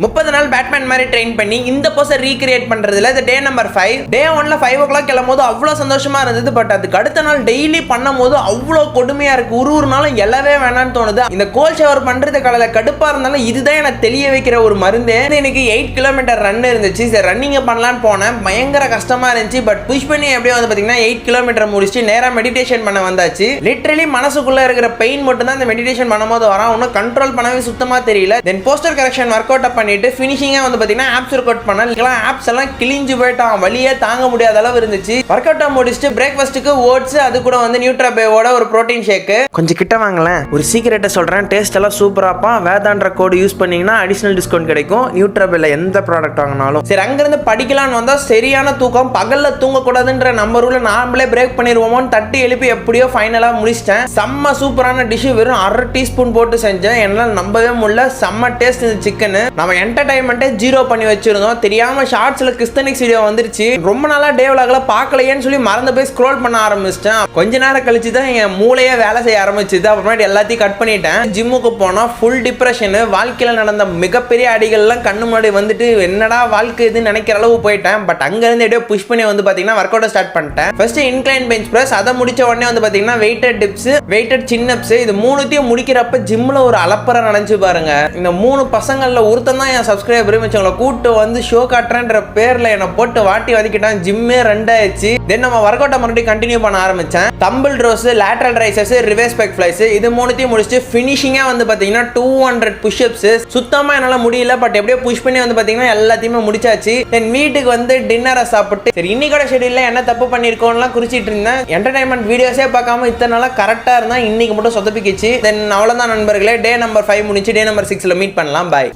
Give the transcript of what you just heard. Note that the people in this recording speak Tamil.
30 நாள் பேட்மேன் மாதிரி ட்ரெயின் பண்ணி இந்த போஸை ரீக்ரியேட் பண்றதுல இது டே நம்பர் 5. டே 1ல 5 o'clock கிளம்போது அவ்வளோ சந்தோஷமா இருந்தது. பட் அதுக்கு அடுத்த நாள் டெய்லி பண்ணும்போது அவ்வளோ கொடுமையா இருக்கு. ஒரு நாளும் எல்லவே வேணான்னு தோணுது. இந்த கோல் ஷவர் பண்றது காலையில கடுப்பா இருந்தாலும் இதுதான் எனக்கு தெளிய வைக்கிற ஒரு மருந்து. எனக்கு 8 கிலோமீட்டர் ரன் இருந்துச்சு. சரி ரன்னிங் பண்ணலான்னு போனேன். பயங்கர கஷ்டமா இருந்துச்சு. பட் புஷ் பண்ணி எப்படியோ வந்து பாத்தீங்கன்னா 8 கிலோமீட்டர் முடிச்சுட்டு நேரா மெடிடேஷன் பண்ண வந்தாச்சு. லிட்டரலி மனசுக்குள்ள இருக்கிற பெயின் மட்டும் தான் இந்த மெடிடேஷன் பண்ணும்போது வரும். ஒன்னும் கண்ட்ரோல் பண்ணவே சுத்தமா தெரியல. தென் போஸ்டர் கரெக்ஷன் ஒர்க் அவுட் பண்ணிட்டு ஃபினிஷிங்கா வந்து பாத்தீங்கன்னா ஆப்ஸ் ஒர்க் அவுட் பண்ணலாம். ஆப்ஸ் எல்லாம் கிழிஞ்சு போயிட்டான். வலியே தாங்க முடியாத அளவு இருந்துச்சு. ஒர்க் அவுட் முடிச்சுட்டு பிரேக்ஃபாஸ்ட்டுக்கு ஓட்ஸ், அது கூட வந்து நியூட்ராபேவோட ஒரு புரோட்டீன் ஷேக். கொஞ்சம் கிட்ட வாங்கலாம். ஒரு சீக்கிரட்டை சொல்றேன், டேஸ்ட் எல்லாம் சூப்பராப்பா. வேதான்ற கோடு யூஸ் பண்ணீங்கன்னா அடிஷனல் டிஸ்கவுண்ட் கிடைக்கும். நியூட்ராபேல எந்த ப்ராடக்ட் வாங்கினாலும். சரி அங்கிருந்து படிக்கலான்னு வந்தா சரியான தூக்கம். பகல்ல தூங்கக்கூடாதுன்ற நம்ம ரூல நாமளே பிரேக் பண்ணிடுவோமோன்னு தட்டி எழுப்பி எப்படியோ ஃபைனலா முடிச்சிட்டேன். செம்ம சூப்பரான டிஷ். வெறும் 1/2 டீஸ்பூன் போட்டு செஞ்சேன். என்னால நம்பவே முடியல. செம்ம டேஸ்ட் இந்த சிக்கன். நம்ம என்டர்டைன்மெண்ட்டே 0 பண்ணி வச்சிருந்தோம். தெரியாம ஷார்ட்ஸ்ல கிறிஸ்டனிக்ஸ் வீடியோ வந்துருச்சு. ரொம்ப நாளா டே vlogல பார்க்கலையேன்னு சொல்லி மறந்து போய் ஸ்க்ரோல் பண்ண ஆரம்பிச்சிட்டேன். கொஞ்ச நேரம் கழிச்சு தான் என் மூளையே வேலை செய்ய ஆரம்பிச்சுது. அப்புறமேட்டு எல்லாத்தையும் கட் பண்ணிட்டேன். ஜிம்முக்கு போனா ஃபுல் டிப்ரெஷன். வாழ்க்கையில நடந்த மிகப்பெரிய அடிகள்லாம் கண்ணு முன்னாடி வந்துட்டு என்னடா வாழ்க்கை இதுன்னு நினைக்கிற அளவு போயிட்டேன். பட் அங்க இருந்து எப்படியோ புஷ் பண்ணி வந்து பாத்தீங்கன்னா ஒர்க் அவுட் ஸ்டார்ட் பண்ணிட்டேன். ஃபர்ஸ்ட் இன்க்ளைன் பெஞ்ச் பிரஸ், அதை முடிச்ச உடனே வந்து பாத்தீங்கன்னா வெயிட்டட் டிப்ஸ், வெயிட்டட் சின் அப்ஸ். இது மூணுத்தையும் முடிக்கிறப்ப ஜிம்ல ஒரு அலப்பறை நடந்துச்சு பாருங்க. இந்த 3 பசங்கள்ல ஒருத்தன் தான் என் சப்ஸ்கிரைபர். மிச்சவங்களை கூட்டு வந்து ஷோ காட்டுறேன்ற பேர்ல என்னை போட்டு வாட்டி வதக்கிட்டான். ஜிம்மே 2 ஆயிடுச்சு. தென் நம்ம ஒர்க் அவுட்டை மறுபடியும் கண்டினியூ பண்ண ஆரம்பிச்சேன். Dumbbell rows, lateral raises, reverse back flies, இது மூணுத்தையும் முடிச்சுட்டு ஃபினிஷிங்கா வந்து பாத்தீங்கன்னா 200 புஷ்அப்ஸ். சுத்தமா என்னால முடியல. பட் எப்படியோ புஷ் பண்ணி வந்து பாத்தீங்கன்னா எல்லாத்தையுமே முடிச்சாச்சு. தென் வீட்டுக்கு வந்து டின்னரை சாப்பிட்டு சரி இன்னைக்கோட ஷெட்யூல்ல என்ன தப்பு பண்ணிருக்கோம்லாம் குறிச்சிட்டு இருந்தேன். என்டர்டைன்மெண்ட் வீடியோஸே பார்க்காம இத்தனை நாளா கரெக்டா இருந்தா இன்னைக்கு மட்டும் சொதப்பிக்கிச்சு. தென் அவ்வளவுதான் நண்பர்களே. டே நம்பர் 5 முடிச்சு டே நம்பர் 6ல மீட் பண்ணலாம். பாய்.